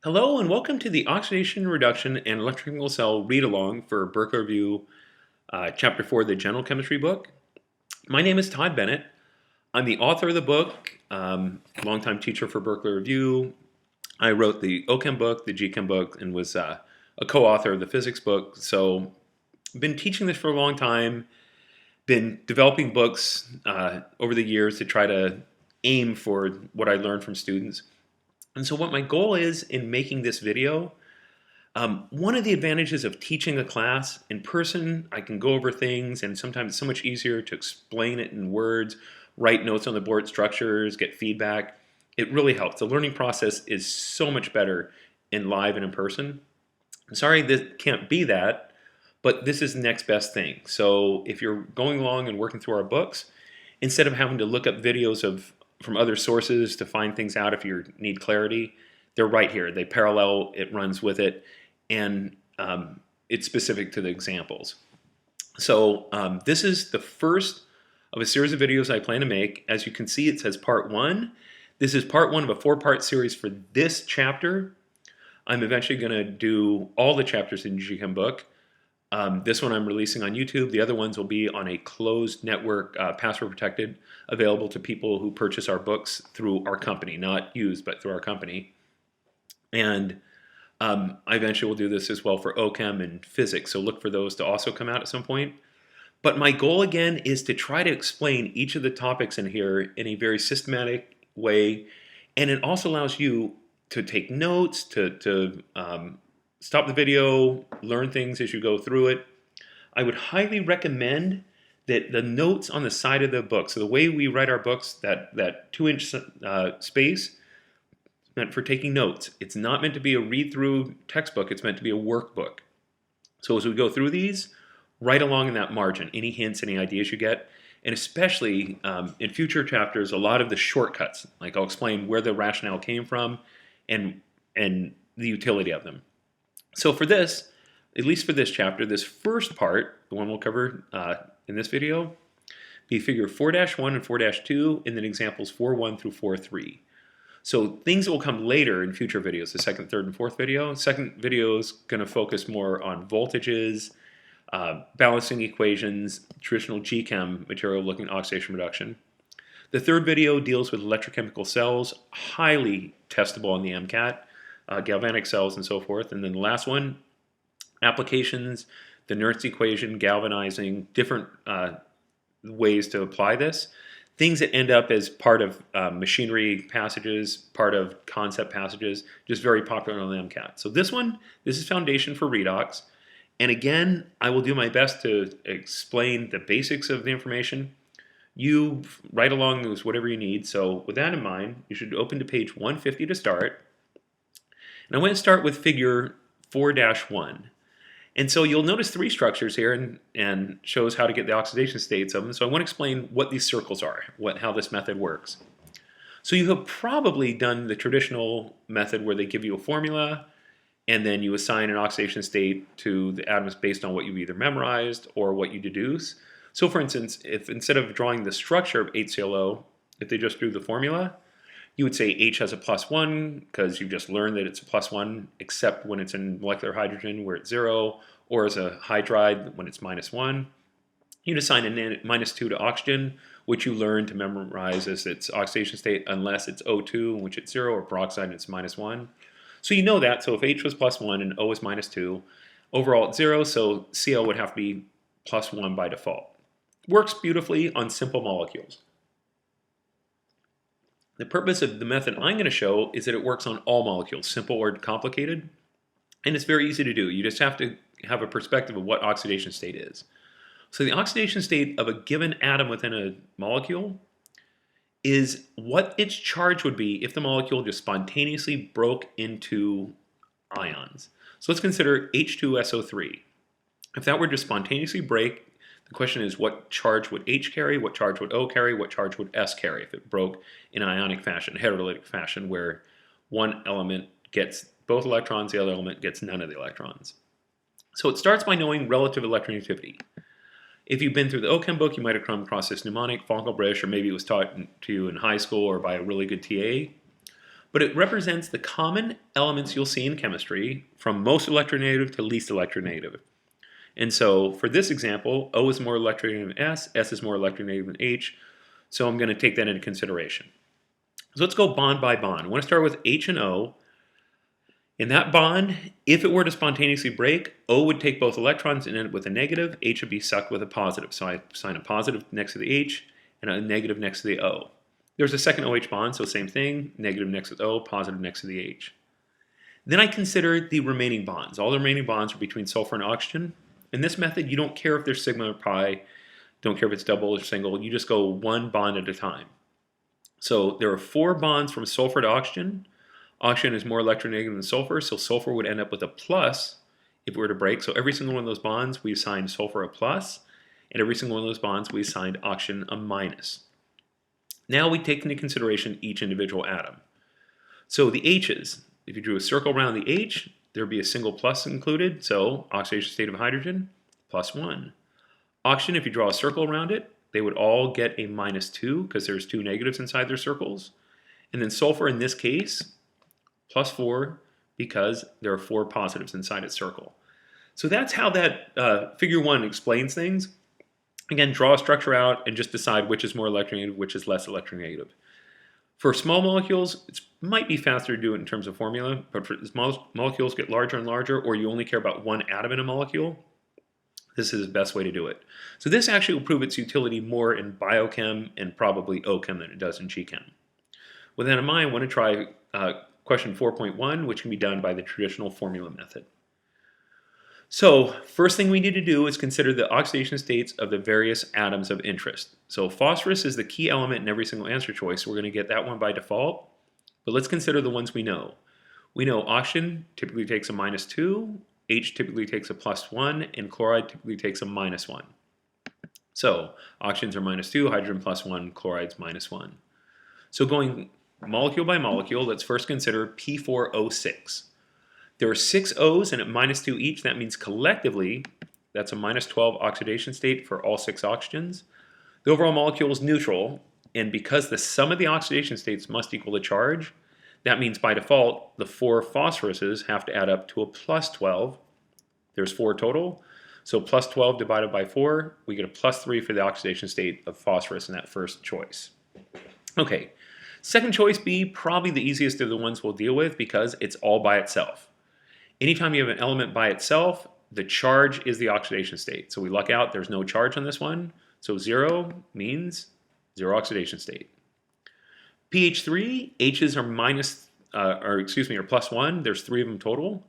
Hello and welcome to the Oxidation, Reduction, and Electrochemical Cell read-along for Berkeley Review Chapter 4 of the General Chemistry book. My name is Todd Bennett. I'm the author of the book, longtime teacher for Berkeley Review. I wrote the OChem book, the GChem book, and was a co-author of the physics book. So I've been teaching this for a long time, been developing books over the years to try to aim for what I learned from students. And so what my goal is in making this video, one of the advantages of teaching a class in person, I can go over things and sometimes it's so much easier to explain it in words, write notes on the board structures, get feedback. It really helps. The learning process is so much better in live and in person. I'm sorry this can't be that, but this is the next best thing. So if you're going along and working through our books, instead of having to look up videos from other sources to find things out if you need clarity, they're right here. They parallel, it runs with it, and it's specific to the examples. So this is the first of a series of videos I plan to make. As you can see, it says part 1. This is part 1 of a 4-part series for this chapter. I'm eventually going to do all the chapters in the GChem book. This one I'm releasing on YouTube. The other ones will be on a closed network, password protected, available to people who purchase our books through our company, not used, but through our company. And I eventually will do this as well for OChem and physics, so look for those to also come out at some point. But my goal again is to try to explain each of the topics in here in a very systematic way, and it also allows you to take notes, to stop the video, learn things as you go through it. I would highly recommend that the notes on the side of the book, so the way we write our books, that 2-inch space is meant for taking notes. It's not meant to be a read-through textbook, it's meant to be a workbook. So as we go through these, write along in that margin, any hints, any ideas you get, and especially in future chapters, a lot of the shortcuts, like I'll explain where the rationale came from and the utility of them. So for this, at least for this chapter, this first part, the one we'll cover in this video, be figure 4-1 and 4-2, and then examples 4.1 through 4.3. So things that will come later in future videos, the second, third, and fourth video. Second video is going to focus more on voltages, balancing equations, traditional GChem material looking at oxidation reduction. The third video deals with electrochemical cells, highly testable on the MCAT, galvanic cells and so forth. And then the last one, applications, the Nernst equation, galvanizing, different ways to apply this. Things that end up as part of machinery passages, part of concept passages, just very popular on the MCAT. So this is foundation for Redox. And again, I will do my best to explain the basics of the information. You write along with whatever you need. So with that in mind, you should open to page 150 to start. And I'm going to start with figure 4-1. And so you'll notice 3 structures here and shows how to get the oxidation states of them. So I want to explain what these circles are, how this method works. So you have probably done the traditional method where they give you a formula and then you assign an oxidation state to the atoms based on what you've either memorized or what you deduce. So for instance, if instead of drawing the structure of HClO, if they just drew the formula, you would say H has a +1 because you've just learned that it's a +1, except when it's in molecular hydrogen where it's 0, or as a hydride when it's -1. You'd assign a -2 to oxygen, which you learn to memorize as its oxidation state unless it's O2, in which it's 0, or peroxide and it's -1. So you know that, so if H was +1 and O is -2, overall it's 0, so Cl would have to be +1 by default. Works beautifully on simple molecules. The purpose of the method I'm going to show is that it works on all molecules, simple or complicated, and it's very easy to do. You just have to have a perspective of what oxidation state is. So the oxidation state of a given atom within a molecule is what its charge would be if the molecule just spontaneously broke into ions. So let's consider H2SO3. If that were to spontaneously break, the question is what charge would H carry, what charge would O carry, what charge would S carry if it broke in ionic fashion, heterolytic fashion, where one element gets both electrons, the other element gets none of the electrons. So it starts by knowing relative electronegativity. If you've been through the OChem book, you might have come across this mnemonic, Falkenbush, or maybe it was taught to you in high school or by a really good TA. but it represents the common elements you'll see in chemistry from most electronegative to least electronegative. And so for this example, O is more electronegative than S is more electronegative than H, so I'm going to take that into consideration. So let's go bond by bond. I want to start with H and O. In that bond, if it were to spontaneously break, O would take both electrons and end up with a negative, H would be sucked with a positive. So I sign a positive next to the H and a negative next to the O. There's a second OH bond, so same thing, negative next to the O, positive next to the H. Then I consider the remaining bonds. All the remaining bonds are between sulfur and oxygen. In this method, you don't care if there's sigma or pi, don't care if it's double or single, you just go one bond at a time. So there are 4 bonds from sulfur to oxygen. Oxygen is more electronegative than sulfur, so sulfur would end up with a plus if it were to break. So every single one of those bonds, we assigned sulfur a plus, and every single one of those bonds, we assigned oxygen a minus. Now we take into consideration each individual atom. So the H's, if you drew a circle around the H, there would be a single plus included, so oxidation state of hydrogen, +1. Oxygen, if you draw a circle around it, they would all get a -2 because there's 2 negatives inside their circles. And then sulfur in this case, +4 because there are 4 positives inside its circle. So that's how that figure 1 explains things. Again, draw a structure out and just decide which is more electronegative, which is less electronegative. For small molecules, it might be faster to do it in terms of formula, but for as molecules get larger and larger, or you only care about one atom in a molecule, this is the best way to do it. So this actually will prove its utility more in biochem and probably OChem than it does in GChem. With that in mind, I want to try question 4.1, which can be done by the traditional formula method. So first thing we need to do is consider the oxidation states of the various atoms of interest. So phosphorus is the key element in every single answer choice. We're going to get that one by default. But let's consider the ones we know. We know oxygen typically takes a -2, H typically takes a +1, and chloride typically takes a -1. So oxygens are -2, hydrogen +1, chloride's -1. So going molecule by molecule, let's first consider P4O6. There are 6 O's and at -2 each. That means collectively, that's a -12 oxidation state for all 6 oxygens. The overall molecule is neutral, and because the sum of the oxidation states must equal the charge, that means by default, the 4 phosphoruses have to add up to a +12. There's 4 total. So +12 divided by 4, we get a +3 for the oxidation state of phosphorus in that first choice. Okay, second choice B, probably the easiest of the ones we'll deal with because it's all by itself. Anytime you have an element by itself, the charge is the oxidation state. So we luck out, there's no charge on this one. So 0 means 0 oxidation state. pH3, H's are +1. There's 3 of them total.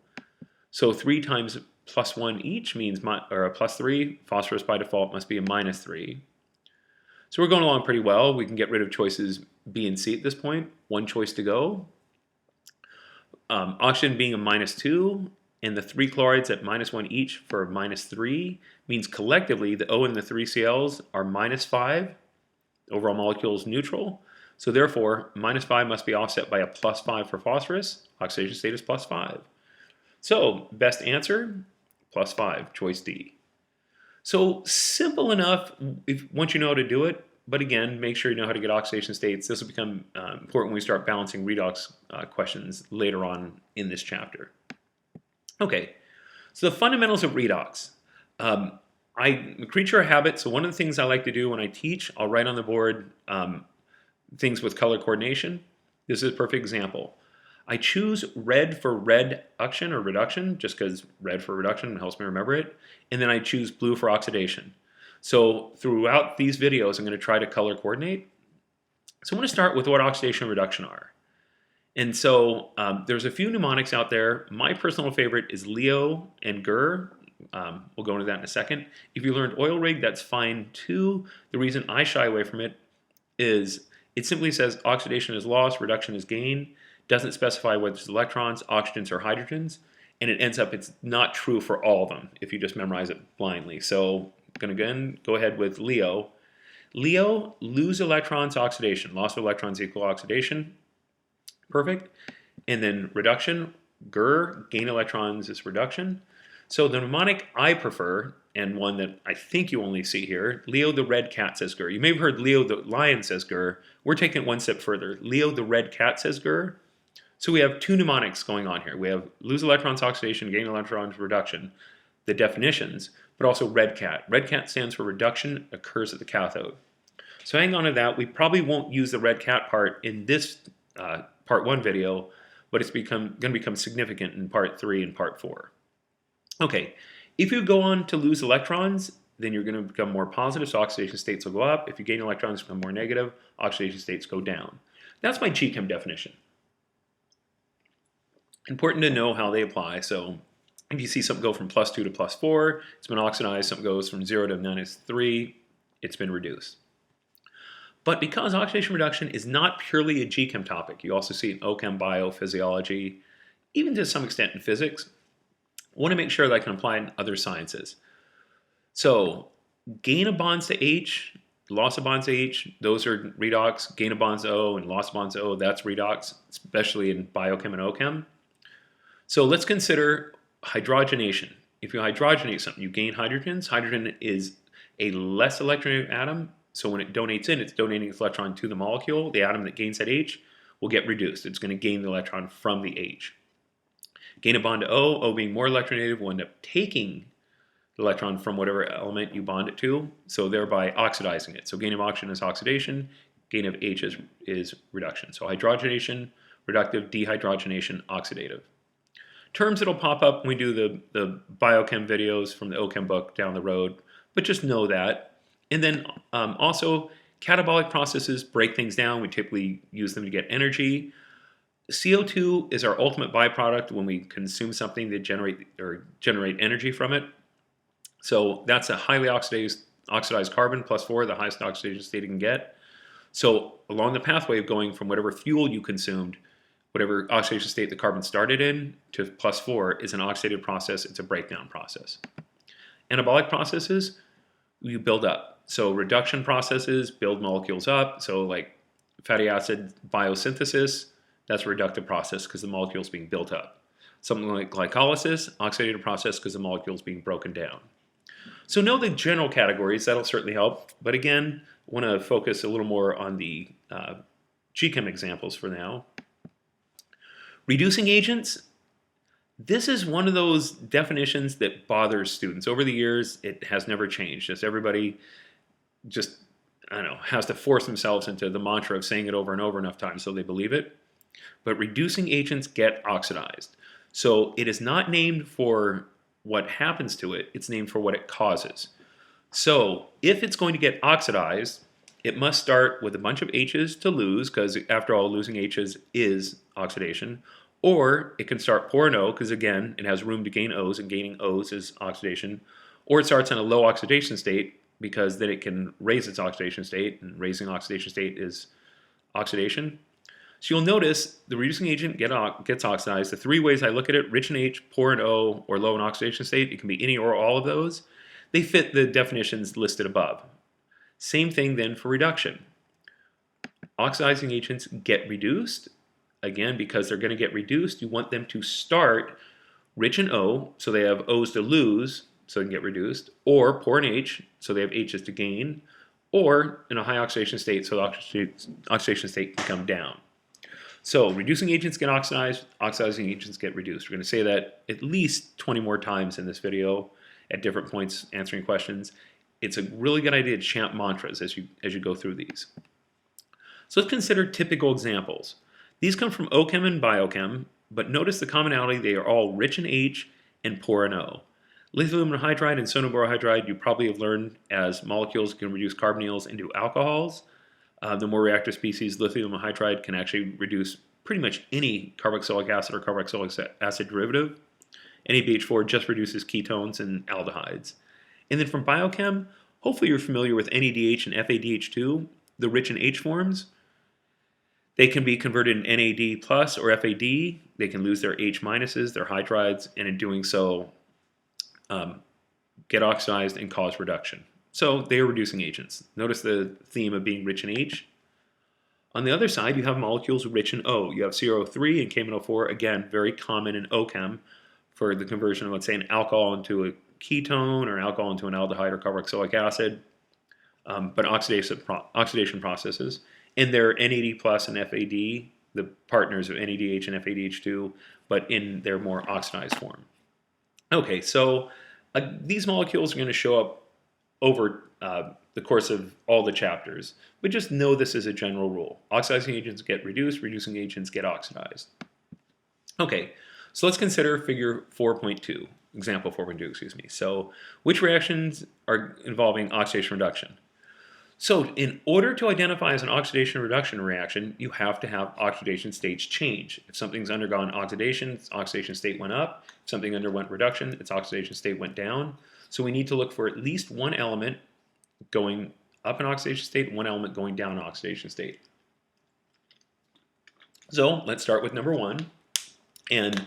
So 3 times +1 each means a +3. Phosphorus by default must be a -3. So we're going along pretty well. We can get rid of choices B and C at this point. One choice to go. Oxygen being a -2 and the 3 chlorides at -1 each for -3 means collectively the O and the 3 Cl's are -5. The overall molecule is neutral. So therefore, -5 must be offset by a +5 for phosphorus. Oxidation state is +5. So best answer, +5, choice D. So simple enough once you know how to do it. But again, make sure you know how to get oxidation states. This will become important when we start balancing redox questions later on in this chapter. Okay, so the fundamentals of redox. I'm a creature of habit, so one of the things I like to do when I teach, I'll write on the board things with color coordination. This is a perfect example. I choose red for reduction or reduction, just because red for reduction helps me remember it. And then I choose blue for oxidation. So throughout these videos, I'm going to try to color coordinate. So I want to start with what oxidation and reduction are. And so there's a few mnemonics out there. My personal favorite is Leo and Gur. We'll go into that in a second. If you learned oil rig, that's fine too. The reason I shy away from it is it simply says oxidation is loss, reduction is gain. Doesn't specify whether it's electrons, oxygens, or hydrogens. And it ends up it's not true for all of them if you just memorize it blindly. So I'm going to go ahead with Leo. Leo, lose electrons, oxidation. Loss of electrons equal oxidation. Perfect. And then reduction, Gur, gain electrons is reduction. So the mnemonic I prefer, and one that I think you only see here, Leo the red cat says Gur. You may have heard Leo the lion says Gur. We're taking it one step further. Leo the red cat says Gur. So we have two mnemonics going on here. We have lose electrons oxidation, gain electrons reduction, the definitions, but also REDCAT. REDCAT stands for reduction occurs at the cathode. So hang on to that. We probably won't use the REDCAT part in this part 1 video, but it's going to become significant in part 3 and part 4. Okay, if you go on to lose electrons, then you're going to become more positive, so oxidation states will go up. If you gain electrons, become more negative, oxidation states go down. That's my GChem definition. Important to know how they apply. So if you see something go from +2 to +4, it's been oxidized. Something goes from 0 to -3, it's been reduced. But because oxidation reduction is not purely a GChem topic, you also see it in OChem, biophysiology, even to some extent in physics, I want to make sure that I can apply it in other sciences. So gain of bonds to H, loss of bonds to H, those are redox. Gain of bonds to O and loss of bonds to O, that's redox, especially in biochem and OChem. So let's consider hydrogenation. If you hydrogenate something, you gain hydrogens. Hydrogen is a less electronegative atom, so when it donates in, it's donating its electron to the molecule. The atom that gains that H will get reduced. It's going to gain the electron from the H. Gain a bond to O, O being more electronegative, will end up taking the electron from whatever element you bond it to, so thereby oxidizing it. So gain of oxygen is oxidation, gain of H is reduction. So hydrogenation, reductive, dehydrogenation, oxidative. Terms that'll pop up when we do the biochem videos from the OChem book down the road, but just know that. And then also, catabolic processes break things down. We typically use them to get energy. CO2 is our ultimate byproduct when we consume something that generate energy from it. So that's a highly oxidized carbon, +4, the highest oxidation state it can get. So along the pathway of going from whatever fuel you consumed, whatever oxidation state the carbon started in, to +4 is an oxidative process. It's a breakdown process. Anabolic processes, you build up. So reduction processes build molecules up. So like fatty acid biosynthesis, that's a reductive process because the molecule is being built up. Something like glycolysis, oxidative process because the molecule is being broken down. So know the general categories, that'll certainly help. But again, I want to focus a little more on the GChem examples for now. Reducing agents, this is one of those definitions that bothers students. Over the years, it has never changed. Just everybody just, I don't know, has to force themselves into the mantra of saying it over and over enough times so they believe it. But reducing agents get oxidized. So it is not named for what happens to it, it's named for what it causes. So if it's going to get oxidized, it must start with a bunch of H's to lose, because after all, losing H's is oxidation. Or it can start poor in O, because again, it has room to gain O's, and gaining O's is oxidation. Or it starts in a low oxidation state, because then it can raise its oxidation state, and raising oxidation state is oxidation. So you'll notice the reducing agent gets oxidized. The three ways I look at it, rich in H, poor in O, or low in oxidation state, it can be any or all of those. They fit the definitions listed above. Same thing then for reduction. Oxidizing agents get reduced. Again, because they're going to get reduced, you want them to start rich in O, so they have O's to lose, so they can get reduced, or poor in H, so they have H's to gain, or in a high oxidation state, so the oxidation state can come down. So reducing agents get oxidized, oxidizing agents get reduced. We're going to say that at least 20 more times in this video at different points answering questions. It's a really good idea to chant mantras as you go through these. So let's consider typical examples. These come from OChem and Biochem, but notice the commonality, they are all rich in H and poor in O. Lithium aluminum hydride and sodium borohydride you probably have learned as molecules can reduce carbonyls into alcohols. The more reactive species, lithium hydride, can actually reduce pretty much any carboxylic acid or carboxylic acid derivative. NABH4 just reduces ketones and aldehydes. And then from Biochem, hopefully you're familiar with NADH and FADH2, the rich in H forms. They can be converted in NAD plus or FAD. They can lose their H minuses, their hydrides, and in doing so, get oxidized and cause reduction. So they are reducing agents. Notice the theme of being rich in H. On the other side, you have molecules rich in O. You have CrO3 and KMNO4, again, very common in OChem for the conversion of, let's say, an alcohol into a ketone or alcohol into an aldehyde or carboxylic acid, but oxidation processes. And their NAD plus and FAD the partners of NADH and FADH2, but in their more oxidized form. Okay, so these molecules are going to show up over the course of all the chapters, but just know this is a general rule. Oxidizing agents get reduced, reducing agents get oxidized. Okay, so let's consider figure 4.2, example 4.2, excuse me. So which reactions are involving oxidation reduction? So in order to identify as an oxidation reduction reaction, you have to have oxidation states change. If something's undergone oxidation, its oxidation state went up. If something underwent reduction, its oxidation state went down. So we need to look for at least one element going up in oxidation state, one element going down in oxidation state. So let's start with number one. And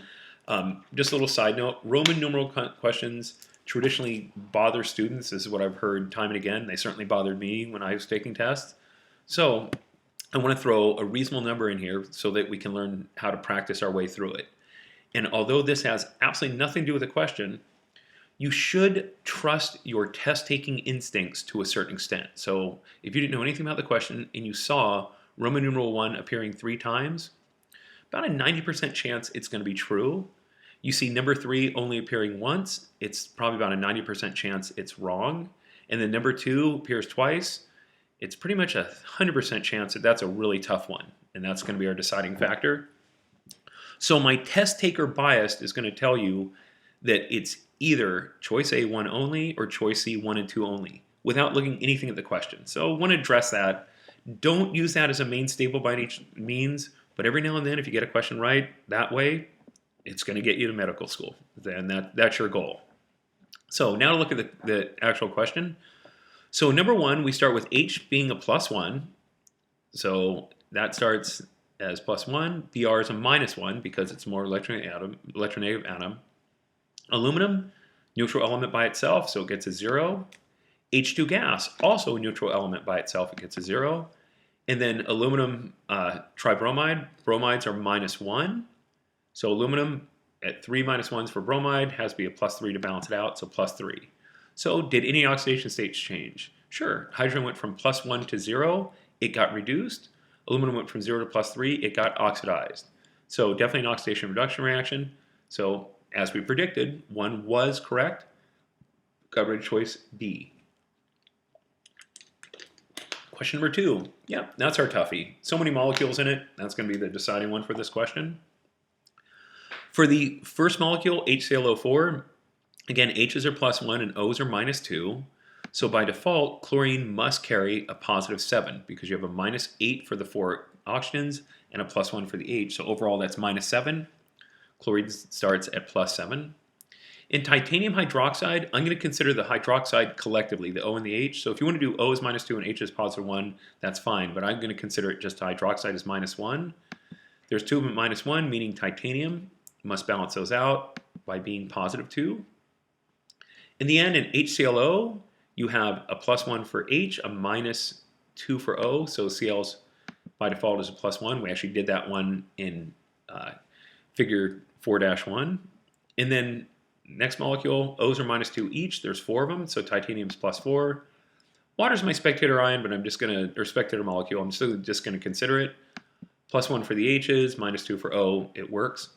just a little side note, Roman numeral questions traditionally bother students. This is what I've heard time and again. They certainly bothered me when I was taking tests. So I want to throw a reasonable number in here so that we can learn how to practice our way through it. And although this has absolutely nothing to do with the question, you should trust your test-taking instincts to a certain extent. So if you didn't know anything about the question and you saw Roman numeral 1 appearing 3 times, about a 90% chance it's going to be true. You see number 3 only appearing once, it's probably about a 90% chance it's wrong. And then number 2 appears twice, it's pretty much a 100% chance that that's a really tough one. And that's going to be our deciding factor. So my test taker bias is going to tell you that it's either choice A 1 only or choice C 1 and 2 only without looking anything at the question. So I want to address that. Don't use that as a main staple by any means, but every now and then if you get a question right that way, it's going to get you to medical school. Then that's your goal. So now to look at the actual question. So number 1, we start with H being a +1. So that starts as +1. Br is a -1 because it's more electronegative atom. Aluminum, neutral element by itself, so it gets a 0. H2 gas, also a neutral element by itself, it gets a 0. And then aluminum tribromide, bromides are -1. So aluminum at 3 -1s for bromide has to be a +3 to balance it out, so +3. So did any oxidation states change? Sure, hydrogen went from +1 to 0, it got reduced. Aluminum went from 0 to +3, it got oxidized. So definitely an oxidation reduction reaction. So as we predicted, 1 was correct. Coverage choice B. Question number 2. Yep, that's our toughie. So many molecules in it. That's going to be the deciding one for this question. For the first molecule, HClO4, again, H's are +1 and O's are -2. So by default, chlorine must carry a +7 because you have a -8 for the 4 oxygens and a +1 for the H. So overall, that's -7. Chlorine starts at +7. In titanium hydroxide, I'm going to consider the hydroxide collectively, the O and the H. So if you want to do O is -2 and H is +1, that's fine. But I'm going to consider it just hydroxide is -1. There's 2 of them at -1, meaning titanium must balance those out by being +2. In the end, in HClO, you have a +1 for H, a -2 for O. So Cl's by default is a +1. We actually did that one in figure 4-1. And then next molecule, O's are -2 each. There's 4 of them, so titanium's +4. Water's my spectator ion, but I'm just going to, or spectator molecule, I'm still just going to consider it. +1 for the H's, -2 for O, it works.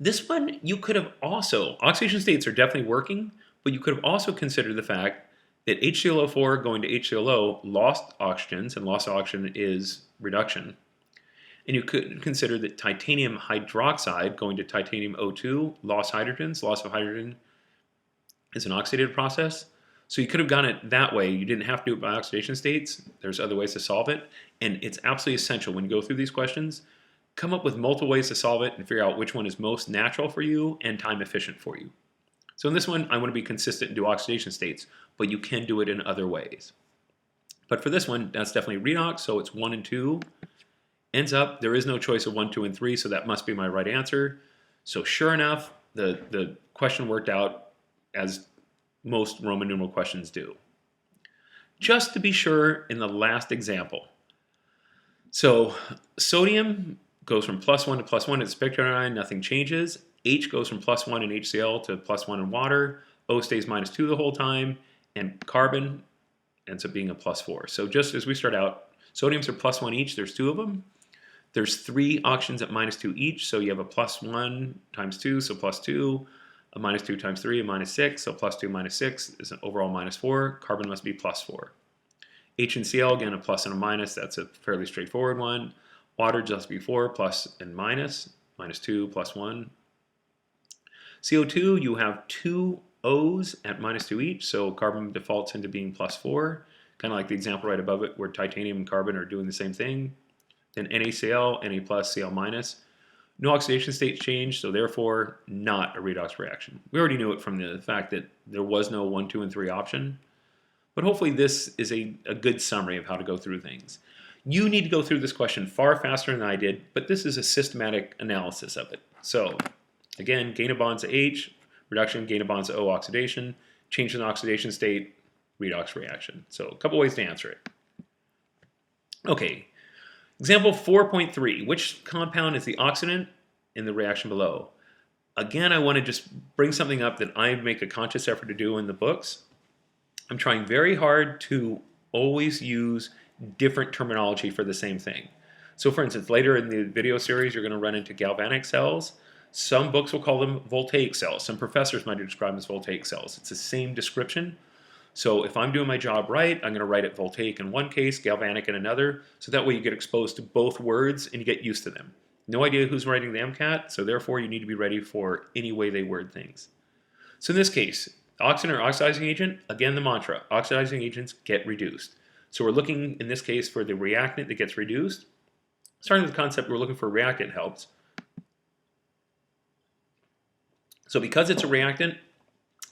This one, you could have also, oxidation states are definitely working, but you could have also considered the fact that HClO4 going to HClO lost oxygens, and loss of oxygen is reduction. And you could consider that titanium hydroxide going to titanium O2 lost hydrogens. Loss of hydrogen is an oxidative process. So you could have gone it that way. You didn't have to do it by oxidation states. There's other ways to solve it. And it's absolutely essential when you go through these questions, come up with multiple ways to solve it and figure out which one is most natural for you and time efficient for you. So in this one, I want to be consistent and do oxidation states, but you can do it in other ways. But for this one, that's definitely redox, so it's 1 and 2. Ends up, there is no choice of 1, 2, and 3, so that must be my right answer. So sure enough, the question worked out as most Roman numeral questions do. Just to be sure, in the last example. So sodium goes from +1 to +1 at spectator ion, nothing changes. H goes from +1 in HCl to +1 in water. O stays -2 the whole time, and carbon ends up being a +4. So just as we start out, sodiums are +1 each, there's 2 of them. There's 3 oxygens at -2 each, so you have a +1 times 2, so +2, a -2 times 3, a -6, so +2 minus 6 is an overall -4. Carbon must be +4. H and Cl, again, a plus and a minus. That's a fairly straightforward one. Water just before, plus and minus, -2, +1. CO2, you have 2 O's at -2 each, so carbon defaults into being +4, kind of like the example right above it where titanium and carbon are doing the same thing. Then NaCl, Na plus, Cl minus. No oxidation state change, so therefore not a redox reaction. We already knew it from the fact that there was no 1, 2, and 3 option. But hopefully this is a good summary of how to go through things. You need to go through this question far faster than I did, but this is a systematic analysis of it. So again, gain of bonds to H, reduction, gain of bonds to O, oxidation, change in oxidation state, redox reaction. So a couple ways to answer it. Okay, example 4.3, which compound is the oxidant in the reaction below? Again, I want to just bring something up that I make a conscious effort to do in the books. I'm trying very hard to always use different terminology for the same thing. So for instance, later in the video series, you're going to run into galvanic cells. Some books will call them voltaic cells. Some professors might describe them as voltaic cells. It's the same description. So if I'm doing my job right, I'm going to write it voltaic in one case, galvanic in another. So that way you get exposed to both words and you get used to them. No idea who's writing the MCAT, so therefore you need to be ready for any way they word things. So in this case, oxidant or oxidizing agent, again the mantra, oxidizing agents get reduced. So we're looking in this case for the reactant that gets reduced. Starting with the concept we're looking for reactant helps. So because it's a reactant,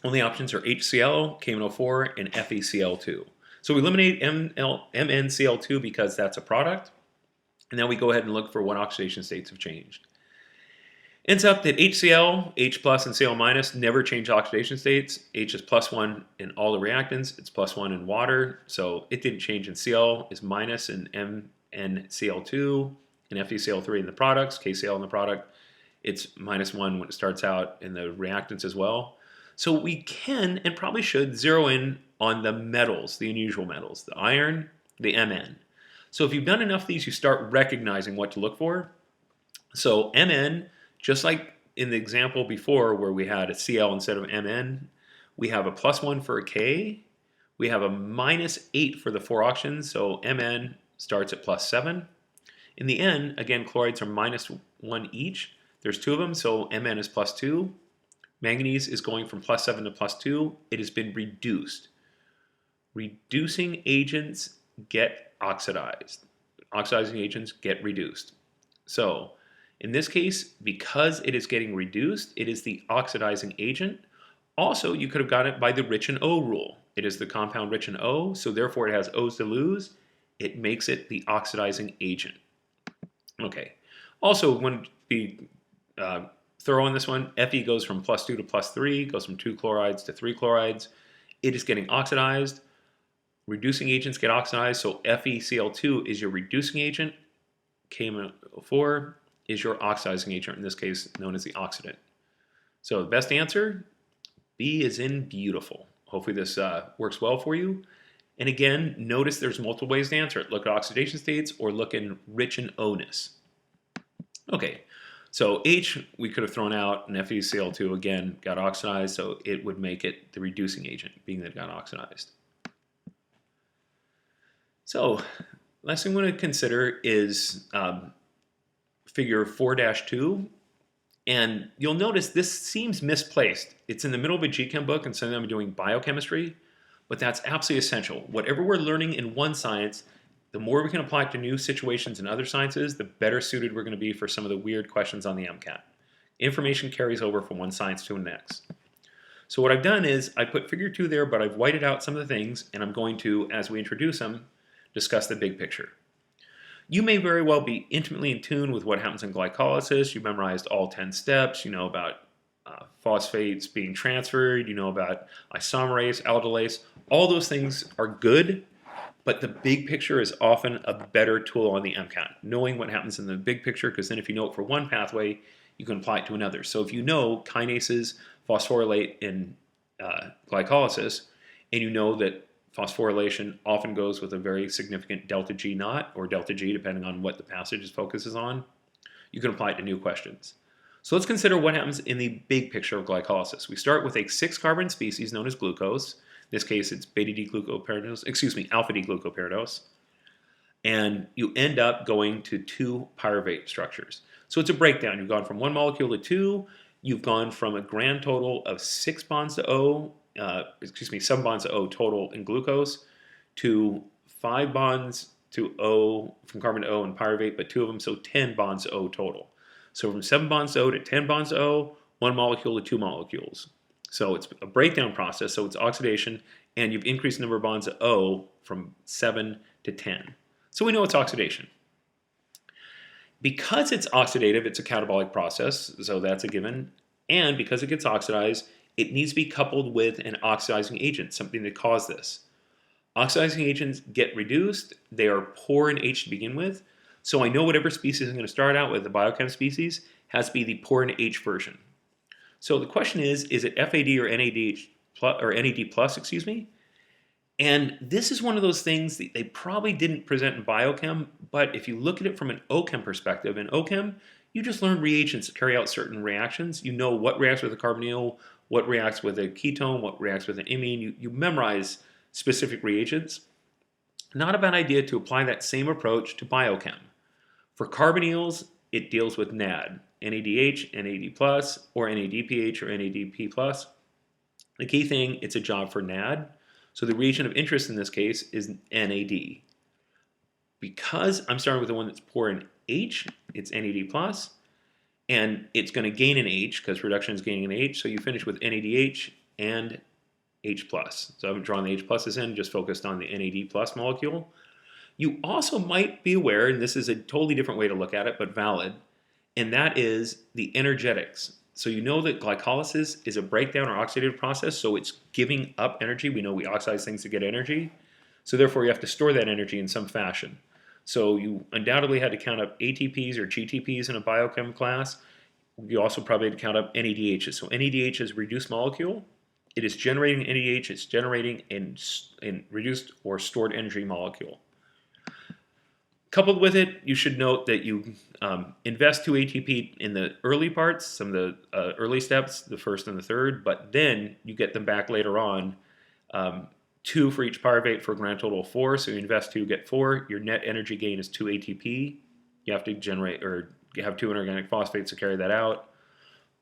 only options are HCl, KMNO4, and FeCl2. So we eliminate MnCl2 because that's a product. And then we go ahead and look for what oxidation states have changed. Ends up that HCl, H plus, and Cl minus never change oxidation states. H is +1 in all the reactants. It's +1 in water. So it didn't change in Cl. Is minus in MnCl2 and FeCl3 in the products, KCl in the product. It's -1 when it starts out in the reactants as well. So we can and probably should zero in on the metals, the unusual metals, the iron, the Mn. So if you've done enough of these, you start recognizing what to look for. So Mn, just like in the example before where we had a Cl instead of Mn, we have a +1 for a K. We have a -8 for the 4 oxygens, so Mn starts at +7. In the N, again, chlorides are -1 each. There's 2 of them, so Mn is +2. Manganese is going from +7 to +2. It has been reduced. Reducing agents get oxidized. Oxidizing agents get reduced. So in this case, because it is getting reduced, it is the oxidizing agent. Also, you could have got it by the rich in O rule. It is the compound rich in O, so therefore it has O's to lose. It makes it the oxidizing agent. Okay. Also, want to be thorough on this one. Fe goes from +2 to +3, goes from 2 chlorides to 3 chlorides. It is getting oxidized. Reducing agents get oxidized, so FeCl2 is your reducing agent. KMNO4 is your oxidizing agent, in this case known as the oxidant. So the best answer, B is in beautiful. Hopefully this works well for you. And again, notice there's multiple ways to answer it. Look at oxidation states or look in rich in O-ness. Okay, so H we could have thrown out, and FeCl2 again got oxidized, so it would make it the reducing agent, being that it got oxidized. So last thing we want to consider is figure 4-2. And you'll notice this seems misplaced. It's in the middle of a GChem book, and some of them are doing biochemistry, but that's absolutely essential. Whatever we're learning in one science, the more we can apply it to new situations in other sciences, the better suited we're going to be for some of the weird questions on the MCAT. Information carries over from one science to the next. So what I've done is I put figure 2 there, but I've whited out some of the things, and I'm going to, as we introduce them, discuss the big picture. You may very well be intimately in tune with what happens in glycolysis. You memorized all 10 steps. You know about phosphates being transferred. You know about isomerase, aldolase. All those things are good, but the big picture is often a better tool on the MCAT. Knowing what happens in the big picture, because then if you know it for one pathway, you can apply it to another. So if you know kinases phosphorylate in glycolysis, and you know that phosphorylation often goes with a very significant delta G naught or delta G, depending on what the passage focuses on. You can apply it to new questions. So let's consider what happens in the big picture of glycolysis. We start with a 6-carbon species known as glucose. In this case, it's alpha D glucopyridose. And you end up going to 2 pyruvate structures. So it's a breakdown. You've gone from 1 molecule to 2. You've gone from a grand total of 7 bonds to O total in glucose to 5 bonds to O, from carbon to O in pyruvate, but 2 of them, so 10 bonds to O total. So from 7 bonds to O to 10 bonds to O, 1 molecule to 2 molecules. So it's a breakdown process, so it's oxidation, and you've increased the number of bonds to O from 7 to 10. So we know it's oxidation. Because it's oxidative, it's a catabolic process, so that's a given. And because it gets oxidized, it needs to be coupled with an oxidizing agent, something to cause this. Oxidizing agents get reduced. They are poor in H to begin with. So I know whatever species I'm going to start out with, the biochem species, has to be the poor in H version. So the question is it FAD or NAD plus, excuse me? And this is one of those things that they probably didn't present in biochem, but if you look at it from an OChem perspective, in OChem, you just learn reagents that carry out certain reactions. You know what reacts with a carbonyl, what reacts with a ketone, what reacts with an imine. You memorize specific reagents. Not a bad idea to apply that same approach to biochem. For carbonyls, it deals with NAD, NADH, NAD+, or NADPH or NADP+. The key thing, it's a job for NAD. So the reagent of interest in this case is NAD. Because I'm starting with the one that's poor in H, it's NAD+, and it's going to gain an H because reduction is gaining an H, so you finish with NADH and H+. So I haven't drawn the H pluses in, just focused on the NAD+ molecule. You also might be aware, and this is a totally different way to look at it, but valid, and that is the energetics. So you know that glycolysis is a breakdown or oxidative process, so it's giving up energy. We know we oxidize things to get energy. So therefore, you have to store that energy in some fashion. So you undoubtedly had to count up ATPs or GTPs in a biochem class. You also probably had to count up NADHs. So NADH is a reduced molecule. It is generating NADH. It's generating a reduced or stored energy molecule. Coupled with it, you should note that you invest 2 ATP in the early parts, some of the early steps, the first and the third, but then you get them back later on. 2 for each pyruvate for a grand total of 4. So you invest 2, get 4. Your net energy gain is 2 ATP. You have to generate or have 2 inorganic phosphates to carry that out.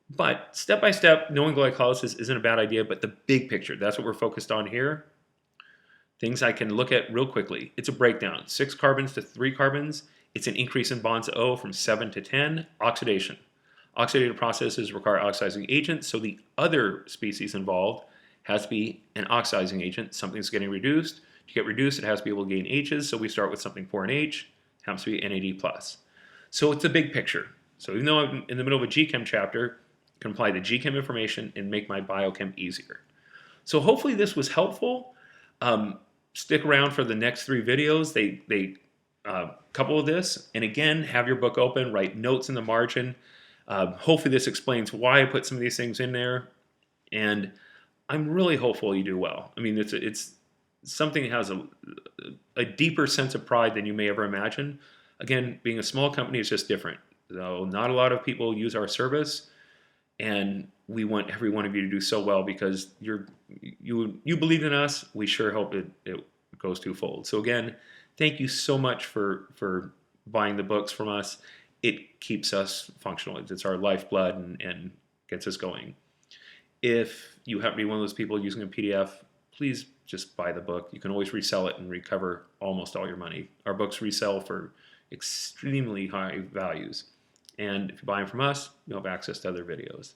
But step by step, knowing glycolysis isn't a bad idea, but the big picture, that's what we're focused on here. Things I can look at real quickly. It's a breakdown. 6 carbons to 3 carbons. It's an increase in bonds O from 7 to 10. Oxidation. Oxidative processes require oxidizing agents, so the other species involved has to be an oxidizing agent. Something's getting reduced. To get reduced, it has to be able to gain H's, so we start with something poor in H. Happens to be NAD+. So it's a big picture. So even though I'm in the middle of a GChem chapter, I can apply the GChem information and make my biochem easier. So hopefully this was helpful. Stick around for the next 3 videos. They couple this, and again, have your book open, write notes in the margin. Hopefully this explains why I put some of these things in there, and I'm really hopeful you do well. I mean, it's something that has a deeper sense of pride than you may ever imagine. Again, being a small company is just different. So not a lot of people use our service, and we want every one of you to do so well because you believe in us. We sure hope it goes twofold. So again, thank you so much for buying the books from us. It keeps us functional. It's our lifeblood and gets us going. If you happen to be one of those people using a PDF, please just buy the book. You can always resell it and recover almost all your money. Our books resell for extremely high values. And if you buy them from us, you'll have access to other videos.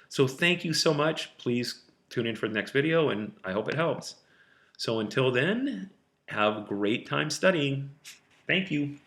So thank you so much. Please tune in for the next video, and I hope it helps. So until then, have a great time studying. Thank you.